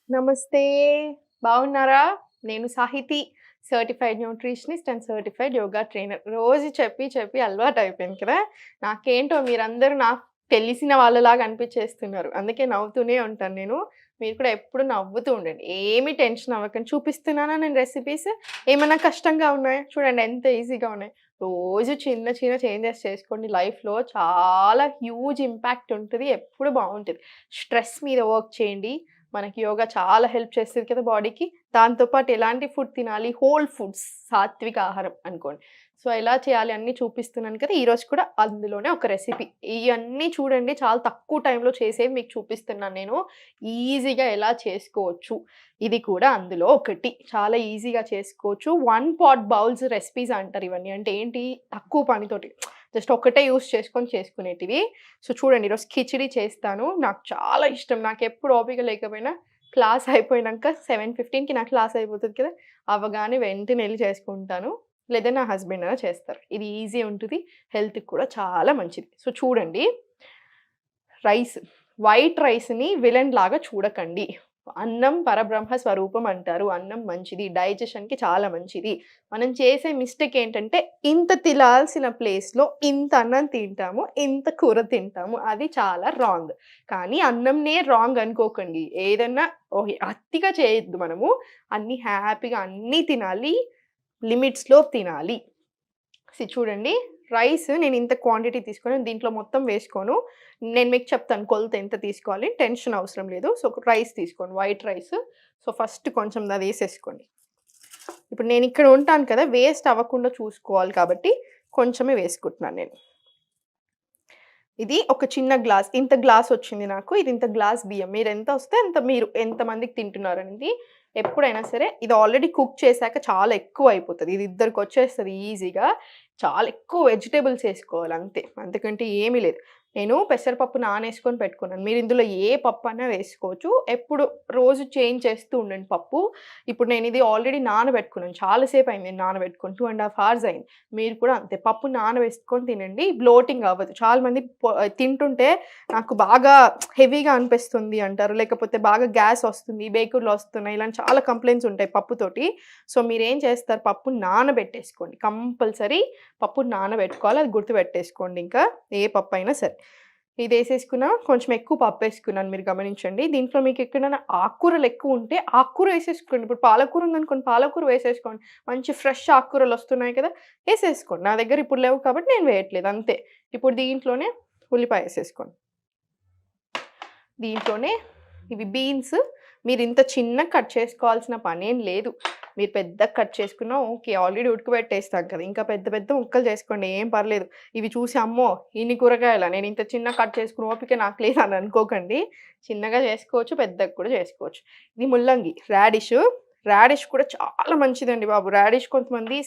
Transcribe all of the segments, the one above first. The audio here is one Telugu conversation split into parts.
నమస్తే. బాగున్నారా? నేను Sahithi. Certified nutritionist and certified yoga trainer. రోజు చెప్పి చెప్పి అలవాటయిపోయింది కదా! నాకేంటో మీరందరూ నాకు తెలిసిన వాళ్ళలాగా అనిపిచ్చేస్తున్నారు. అందుకే నవ్వుతూనే ఉంటాను నేను. మీరు కూడా ఎప్పుడు నవ్వుతూ ఉండండి. ఏమి టెన్షన్ అవ్వకండి. చూపిస్తున్నానా నేను రెసిపీస్? ఏమన్నా కష్టంగా ఉన్నాయా? చూడండి ఎంత ఈజీగా ఉన్నాయి. రోజు చిన్న చిన్న చేంజెస్ చేసుకోండి. లైఫ్‌లో చాలా హ్యూజ్ ఇంపాక్ట్ ఉంటది. ఎప్పుడు బావుంటది. స్ట్రెస్ మీద వర్క్ చేయండి. మనకి యోగా చాలా హెల్ప్ చేస్తది కదా బాడీకి. దాంతో పాటు ఎలాంటి ఫుడ్ తినాలి, హోల్ ఫుడ్స్, సాత్విక ఆహారం అనుకోండి. సో, ఎలా చేయాలి అన్నీ చూపిస్తున్నాను కదా! ఈరోజు కూడా అందులోనే ఒక రెసిపీ. ఇయన్నీ చూడండి చాలా తక్కువ టైంలో చేసేవి మీకు చూపిస్తున్నాను నేను. ఈజీగా ఎలా చేసుకోవచ్చు. ఇది కూడా అందులో ఒకటి. చాలా ఈజీగా చేసుకోవచ్చు. వన్ పాట్ బౌల్స్ రెసిపీస్ అంటారు ఇవన్నీ. అంటే ఏంటి తక్కువ పనితోటి. జస్ట్ ఒక్కటే యూజ్ చేసుకొని చేసుకునేటివి. సో, చూడండి ఈరోజు కిచిడి చేస్తాను. నాకు చాలా ఇష్టం. నాకెప్పుడు ఓపిక లేకపోయినా క్లాస్ అయిపోయినంక 7:15కి నా క్లాస్ అయిపోతది కదా! అవ్వగానే వెంటనే ఎళ్లి చేసుకుంటాను. లేదా నా హస్బెండ్ అయినా చేస్తారు. ఇది ఈజీ ఉంటది. హెల్త్‌కి కూడా చాలా మంచిది. సో, చూడండి రైస్. వైట్ రైస్‌ని విలన్ లాగా చూడకండి. అన్నం పరబ్రహ్మ స్వరూపం అంటారు. అన్నం మంచిది. డైజెషన్‌కి చాలా మంచిది. మనం చేసే మిస్టేక్ ఏంటంటే ఇంత తినాల్సిన ప్లేస్‌లో ఇంత అన్నం తింటాము. ఇంత కూర తింటాము. అది చాలా రాంగ్. కానీ అన్నంనే రాంగ్ అనుకోకండి. ఏదన్నా అతిగా చేయొద్దు మనము. అన్నీ హ్యాపీగా అన్నీ తినాలి. లిమిట్స్‌లో తినాలి. చూడండి రైస్ నేను ఇంత క్వాంటిటీ తీసుకొని దీంట్లో మొత్తం వేసుకోను. నేను మీకు చెప్తాను కొలత ఎంత తీసుకోవాలి. టెన్షన్ అవసరం లేదు. సో, రైస్ తీసుకోండి. White rice. సో, ఫస్ట్ కొంచెం అదేసేసుకోండి. ఇప్పుడు నేనిక్కడ ఉంటాను కదా! వేస్ట్ అవ్వకుండా చూసుకోవాలి కాబట్టి కొంచెమే వేసుకుంటున్నాను నేను. ఇది ఒక చిన్న గ్లాస్. ఇంత గ్లాసొచ్చింది నాకు. ఇది ఇంత గ్లాస్ బియ్యం. మీరెంత వస్తే అంత మీరు ఎంతమందికి తింటున్నారనేది ఎప్పుడైనా సరే ఇది ఆల్రెడీ కుక్ చేశాక చాలా ఎక్కువయిపోతది. ఇది ఇద్దరికొచ్చేస్తది ఈజీగా. చాలా ఎక్కువ వెజిటబుల్స్ ఏసుకోవాలి అంతే. అంతకంటే ఏమీ లేదు. నేను పెసరపప్పు నానేసుకొని పెట్టుకున్నాను. మీరు ఇందులో ఏ పప్పన్నా వేసుకోవచ్చు. ఎప్పుడు రోజు చేంజ్ చేస్తూ ఉండండి పప్పు. ఇప్పుడు నేనిది ఆల్రెడీ నానబెట్టుకున్నాను. చాలా సేపయింది నేను నానబెట్టుకొని. 2 ½ అవర్స్ అయింది. మీరు కూడా అంతే. పప్పు నానబెట్టుకొని తినండి. బ్లోటింగ్ అవ్వదు. చాలా మంది తింటుంటే నాకు బాగా హెవీగా అనిపిస్తుంది అంటారు. లేకపోతే బాగా గ్యాస్ ఒస్తుంది, బేకుర్లు ఒస్తున్నాయి. ఇలాంటి చాలా కంప్లెయింట్స్ ఉంటాయి పప్పుతోటి. సో, మీరేం చేస్తారు పప్పు నానబెట్టేసుకోండి. కంపల్సరీ పప్పు నానబెట్టుకోవాలి. అది గుర్తుపెట్టేసుకోండి ఇంకా. ఏ పప్పయినా సరే. ఇదేసేసుకున్నా కొంచెం ఎక్కువ పప్పేసుకున్నాను మీరు గమనించండి. దీంట్లో మీకెక్కడైనా ఆకుకూరలు ఎక్కువుంటే ఆకుకూర ఏసేసుకోండి. ఇప్పుడు పాలకూర ఉందనుకోండి పాలకూర వేసేసుకోండి. మంచి ఫ్రెష్ ఆకుకూరలొస్తున్నాయి కదా! ఏసేసుకోండి. నా దగ్గర ఇప్పుడు లేవు కాబట్టి నేను వేయట్లేదు అంతే. ఇప్పుడు దీంట్లోనే ఉల్లిపాయ ఏసేసుకోండి. దీంట్లోనే ఇవి బీన్స్ మీరింత చిన్నగా కట్ చేసుకోవాల్సిన పనేం లేదు. మీరు పెద్దగా కట్ చేసుకున్నా ఓకే. ఆల్రెడీ ఉడకబెట్టేస్తాం కదా! ఇంకా పెద్ద పెద్ద ముక్కలు చేసుకోండి ఏం పర్లేదు. ఇవి చూసి అమ్మో! ఇన్ని కూరగాయలా నేనింత చిన్నగా కట్ చేసుకునే ఓపిక నాకు లేదని అనుకోకండి. చిన్నగా చేసుకోవచ్చు, పెద్దగా కూడా చేసుకోవచ్చు. ఇది ముల్లంగి, రాడిష్ కూడా చాలా మంచిదండి బాబు. రాడిష్ కొంతమంది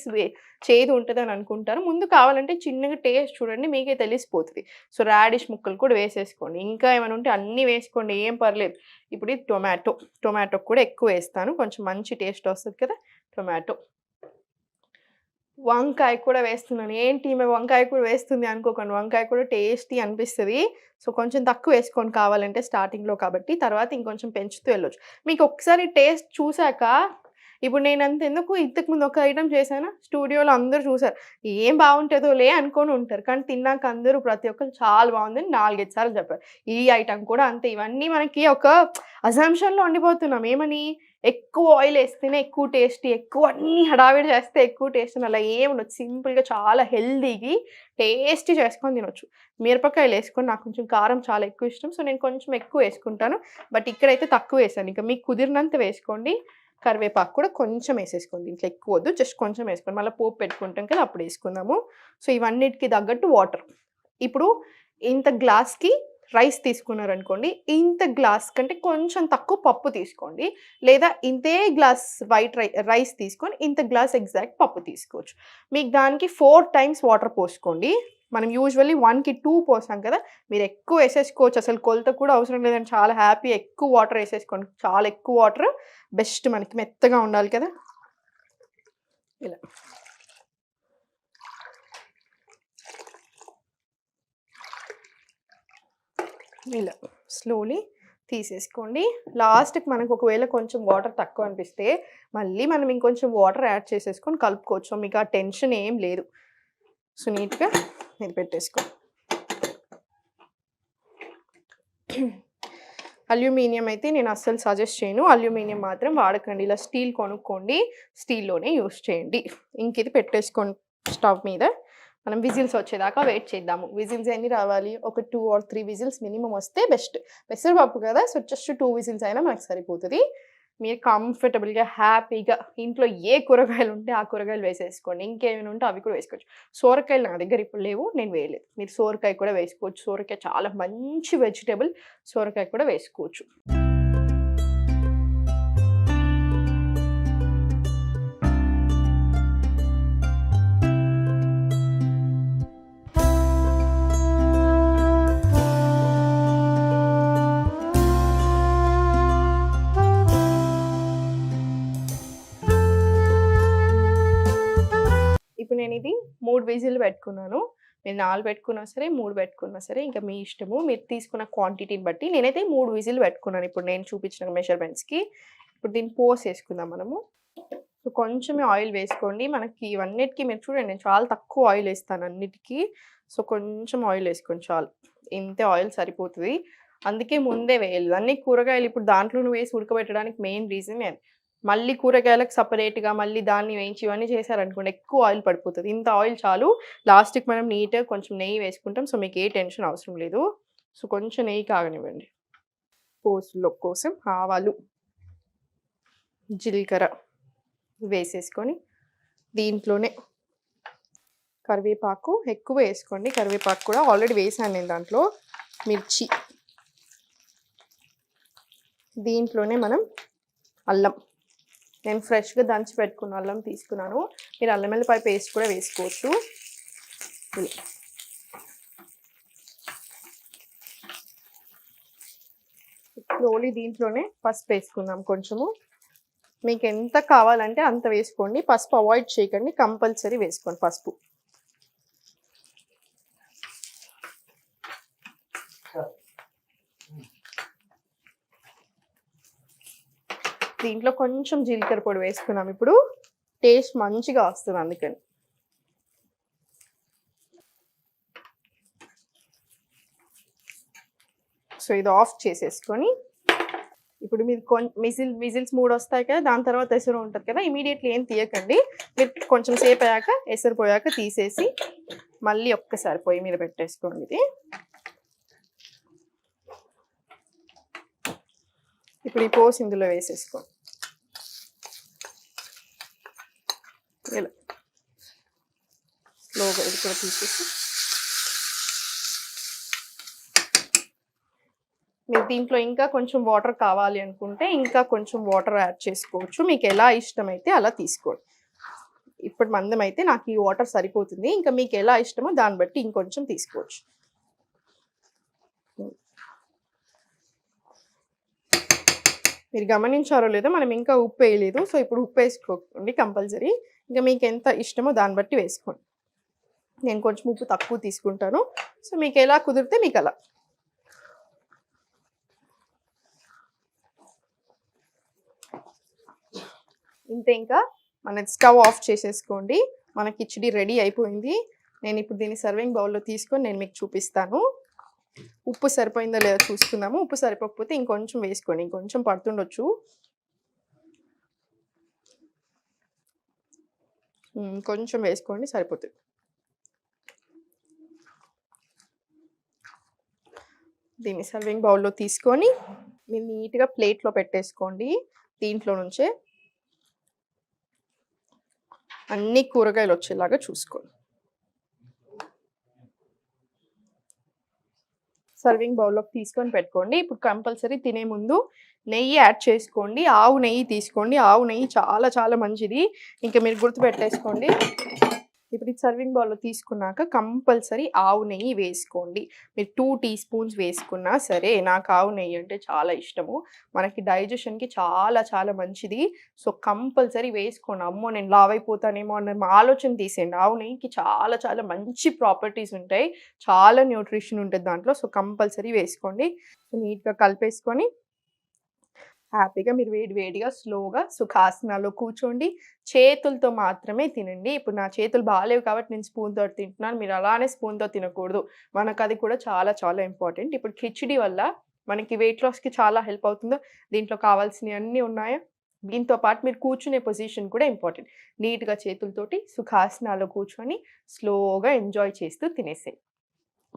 చేదు ఉంటదని అనుకుంటారు. ముందు కావాలంటే చిన్నగా టేస్ట్ చూడండి మీకే తెలిసిపోతది. సో, రాడిష్ ముక్కలు కూడా వేసేసుకోండి. ఇంకా ఏమైనా ఉంటే అన్నీ వేసుకోండి ఏం పర్లేదు. ఇప్పుడు ఇది టొమాటో కూడా ఎక్కువేస్తాను. కొంచెం మంచి టేస్ట్ వస్తది కదా! టొమాటో. వంకాయ కూడా వేస్తున్నాను. ఏంటి ఈమె వంకాయ కూడా వేస్తుంది అనుకోకండి. వంకాయ కూడా టేస్టీ అనిపిస్తది. సో, కొంచెం తక్కువేసుకోండి కావాలంటే స్టార్టింగ్‌లో కాబట్టి. తర్వాత ఇంకొంచెం పెంచుతూ వెళ్ళొచ్చు. మీకొకసారి టేస్ట్ చూసాక ఇప్పుడు నేనంతెందుకు ఇంతకుముందు ఒక ఐటెమ్ చేశానా, స్టూడియోలో అందరూ చూసారు. ఏం బావుంటదోలే అనుకోని ఉంటారు. కానీ తిన్నాక అందరూ ప్రతి ఒక్కళ్ళు చాలా బావుందని 4, 5 సార్లు చెప్పారు. ఈ ఐటెమ్ కూడా అంతే. ఇవన్నీ మనకి ఒక అజంప్షన్‌లో ఉండిపోతున్నాం. ఏమని? ఎక్కువ ఆయిలేస్తేనే ఎక్కువ టేస్టీ, ఎక్కువ అన్నీ హడావిడి చేస్తే ఎక్కువ టేస్ట్ అని అలా ఏముండదు. సింపుల్‌గా చాలా హెల్తీగి టేస్టీ చేసుకొని తినొచ్చు. మిరపకాయలేసుకొని నాకు కొంచెం కారం చాలా ఎక్కువ ఇష్టం. సో, నేను కొంచెం ఎక్కువేసుకుంటాను. బట్ ఇక్కడైతే తక్కువేశాను. ఇక మీకు కుదిరినంత వేసుకోండి. కరివేపాకు కూడా కొంచెం ఏసేసుకోండి. దీంట్లో ఎక్కువొద్దు. జస్ట్ కొంచెం ఏసుకోండి. మళ్ళా పోపు పెట్టుకుంటాం కదా! అప్పుడేసుకుందాము. సో, ఇవన్నిటికి తగ్గట్టు వాటర్. ఇప్పుడు ఇంత గ్లాస్‌కి రైస్ తీసుకున్నారనుకోండి, ఇంత గ్లాస్ కంటే కొంచెం తక్కువ పప్పు తీసుకోండి. లేదా ఇంతే గ్లాస్ వైట్ రైస్ తీసుకొని ఇంత గ్లాస్ ఎగ్జాక్ట్ పప్పు తీసుకోవచ్చు. మీకు దానికి 4 టైమ్స్ వాటర్ పోసుకోండి. మనం యూజువల్లీ 1కి 2 పోసాం కదా! మీరెక్కువ ఏసేసుకోవచ్చు. అసలు కొలత కూడా అవసరం లేదండి. చాలా హ్యాపీ ఎక్కువ వాటర్ ఏసేసుకోండి. చాలా ఎక్కువ వాటర్ బెస్ట్ మనకి మెత్తగా ఉండాలి కదా! ఇలా. ఇలా స్లోలీ తీసేసుకోండి. లాస్ట్‌కి మనకు ఒకవేళ కొంచెం వాటర్ తక్కువ అనిపిస్తే మళ్ళీ మనం ఇంకొంచెం వాటర్ యాడ్ చేసేసుకొని కలుపుకోవచ్చు. మీకు ఆ టెన్షన్ ఏం లేదు. సో నీట్‌గా ఇది పెట్టేసుకోండి. అల్యూమినియం అయితే నేను అస్సలు సజెస్ట్ చేయను. అల్యూమినియం మాత్రం వాడకండి. ఇలా స్టీల్ కొనుక్కోండి. స్టీల్‌లోనే యూజ్ చేయండి. ఇంక ఇది పెట్టేసుకోండి స్టవ్ మీద. మనం విజిల్స్ వచ్చేదాకా వెయిట్ చేద్దాము. విజిల్స్ ఎన్ని రావాలి? ఒక 2 or 3 విజిల్స్ మినిమమ్ వస్తే బెస్ట్. పెసరపప్పు కదా! సో జస్ట్ 2 విజిల్స్ అయినా మనకు సరిపోతది. మీరు కంఫర్టబుల్‌గా, హ్యాపీగా ఇంట్లో ఏ కూరగాయలు ఉంటే ఆ కూరగాయలు వేసేసుకోండి. ఇంకేమైనా ఉంటే అవి కూడా వేసుకోవచ్చు. సోరకాయలు నా దగ్గర ఇప్పుడు లేవు. నేను వేయలేదు. మీరు సోరకాయ కూడా వేసుకోవచ్చు. సోరకాయ చాలా మంచి వెజిటబుల్. సోరకాయ కూడా వేసుకోవచ్చు. ఇప్పుడు నేను ఇది 3 విజిల్ పెట్టుకున్నాను. మీరు 4 పెట్టుకున్నా సరే, 3 పెట్టుకున్నా సరే ఇంకా మీ ఇష్టము. మీరు తీసుకున్న క్వాంటిటీని బట్టి. నేనైతే 3 విజిల్ పెట్టుకున్నాను ఇప్పుడు నేను చూపించిన మెజర్‌మెంట్స్‌కి. ఇప్పుడు దీన్ని పోసేసుకుందాం మనము. సో కొంచెమే ఆయిల్ వేసుకోండి. మనకి ఇవన్నిటికి మీరు చూడండి నేను చాలా తక్కువ ఆయిల్ వేస్తాను అన్నిటికీ. సో కొంచెం ఆయిల్ వేసుకోండి చాలు. ఇంతే ఆయిల్ సరిపోతది. అందుకే ముందే వేయాలి. అన్ని కూరగాయలు ఇప్పుడు దాంట్లోనే వేసి ఉడకబెట్టడానికి మెయిన్ రీజన్ అది. మళ్ళీ కూరగాయలకు సెపరేట్‌గా మళ్ళీ దాన్ని వేయించి ఇవన్నీ చేశారనుకోండి ఎక్కువ ఆయిల్ పడిపోతది. ఇంత ఆయిల్ చాలు. లాస్ట్‌కి మనం నీట్‌గా కొంచెం నెయ్యి వేసుకుంటాం. సో మీకు ఏ టెన్షన్ అవసరం లేదు. సో కొంచెం నెయ్యి కాగనివ్వండి. పోపులో కోసం ఆవాలు, జీలకర్ర వేసేసుకొని దీంట్లోనే కరివేపాకు ఎక్కువ వేసుకోండి. కరివేపాకు కూడా ఆల్రెడీ వేసాను నేను దాంట్లో. మిర్చి, దీంట్లోనే మనం అల్లం, నేను ఫ్రెష్‌గా దంచి పెట్టుకున్న అల్లం తీసుకున్నాను. మీరు అల్లం వెల్లిపాయ పేస్ట్ కూడా వేసుకోవచ్చు. స్లోలీ దీంట్లోనే పసుపు వేసుకుందాం కొంచెము. మీకు ఎంత కావాలంటే అంత వేసుకోండి. పసుపు అవాయిడ్ చేయకండి. కంపల్సరీ వేసుకోండి పసుపు. దీంట్లో కొంచెం జీలకర్ర పొడి వేసుకున్నాం. ఇప్పుడు టేస్ట్ మంచిగా వస్తుంది అందుకని. సో ఇది ఆఫ్ చేసేసుకొని ఇప్పుడు మీరు విజిల్స్ 3 వస్తాయి కదా, దాని తర్వాత ఎసరు ఉంటుంది కదా, ఇమీడియట్లీ ఏం తీయకండి. మీరు కొంచెం సేపు అయ్యాక ఎసరు పోయాక తీసేసి మళ్ళీ ఒక్కసారి పొయ్యి మీద పెట్టేసుకోండి. ఇది ఇప్పుడు ఈ పోసి ఇందులో వేసేసుకోండి. ఇలా స్లోగా ఇది కూడా తీసేసి మీరు దీంట్లో ఇంకా కొంచెం వాటర్ కావాలి అనుకుంటే ఇంకా కొంచెం వాటర్ యాడ్ చేసుకోవచ్చు. మీకు ఎలా ఇష్టమైతే అలా తీసుకోండి. ఇప్పుడు మందం అయితే నాకు ఈ వాటర్ సరిపోతుంది. ఇంకా మీకు ఎలా ఇష్టమో దాన్ని బట్టి ఇంకొంచెం తీసుకోవచ్చు. మీరు గమనించారో లేదో మనం ఇంకా ఉప్పు వేయలేదు. సో ఇప్పుడు ఉప్పు వేసుకోండి కంపల్సరీ. ఇంకా మీకు ఎంత ఇష్టమో దాన్ని బట్టి వేసుకోండి. నేను కొంచెం ఉప్పు తక్కువ తీసుకుంటాను. సో మీకు ఎలా కుదిరితే మీకు అలా. ఇంతే, ఇంకా మన స్టవ్ ఆఫ్ చేసేసుకోండి. మన కిచిడి రెడీ అయిపోయింది. నేను ఇప్పుడు దీన్ని సర్వింగ్ బౌల్లో తీసుకొని నేను మీకు చూపిస్తాను. ఉప్పు సరిపోయిందో లేదో చూసుకుందాము. ఉప్పు సరిపోకపోతే ఇంకొంచెం వేసుకోండి. ఇంకొంచెం పడుతుండొచ్చు. కొంచెం వేసుకోండి సరిపోతుంది. దీన్ని సర్వింగ్ బౌల్లో తీసుకొని మీరు నీట్గా ప్లేట్లో పెట్టేసుకోండి. దీంట్లో నుంచే అన్ని కూరగాయలు వచ్చేలాగా చూసుకోండి. సర్వింగ్ బౌల్లోకి తీసుకొని పెట్టుకోండి. ఇప్పుడు కంపల్సరీ తినే ముందు నెయ్యి యాడ్ చేసుకోండి. ఆవు నెయ్యి తీసుకోండి. ఆవు నెయ్యి చాలా చాలా మంచిది. ఇంకా మీరు గుర్తుపెట్టేసుకోండి. ఇప్పుడు ఈ సర్వింగ్ బౌల్‌లో తీసుకున్నాక కంపల్సరీ ఆవు నెయ్యి వేసుకోండి. మీరు 2 టీ స్పూన్స్ వేసుకున్నా సరే, నాకు ఆవు నెయ్యి అంటే చాలా ఇష్టము. మనకి డైజెషన్‌కి చాలా చాలా మంచిది. సో, కంపల్సరీ వేసుకోండి. అమ్మో! నేను లావైపోతానేమో అన్న ఆలోచన తీసేయండి. ఆవు నెయ్యికి చాలా చాలా మంచి ప్రాపర్టీస్ ఉంటాయి. చాలా న్యూట్రిషన్ ఉంటది దాంట్లో. సో, కంపల్సరీ వేసుకోండి. నీట్‌గా కలిపేసుకొని హ్యాపీగా మీరు వేడి వేడిగా స్లోగా సుఖాసనాలో కూర్చోండి. చేతులతో మాత్రమే తినండి. ఇప్పుడు నా చేతులు బాలేవు కాబట్టి నేను స్పూన్‌తోటి తింటున్నాను. మీరు అలానే స్పూన్‌తో తినకూడదు. మనకది కూడా చాలా చాలా ఇంపార్టెంట్. ఇప్పుడు కిచిడి వల్ల మనకి వెయిట్ లాస్‌కి చాలా హెల్ప్ అవుతుందో, దీంట్లో కావాల్సినయన్నీ ఉన్నాయా? దీంతో పాటు మీరు కూర్చునే పొజిషన్ కూడా ఇంపార్టెంట్. నీట్‌గా చేతులతోటి సుఖాసనాలో కూర్చొని స్లోగా ఎంజాయ్ చేస్తూ తినేసేయండి.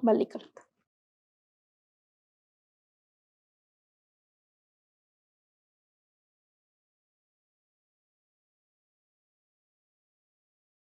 మళ్ళీ కలుద్దాం.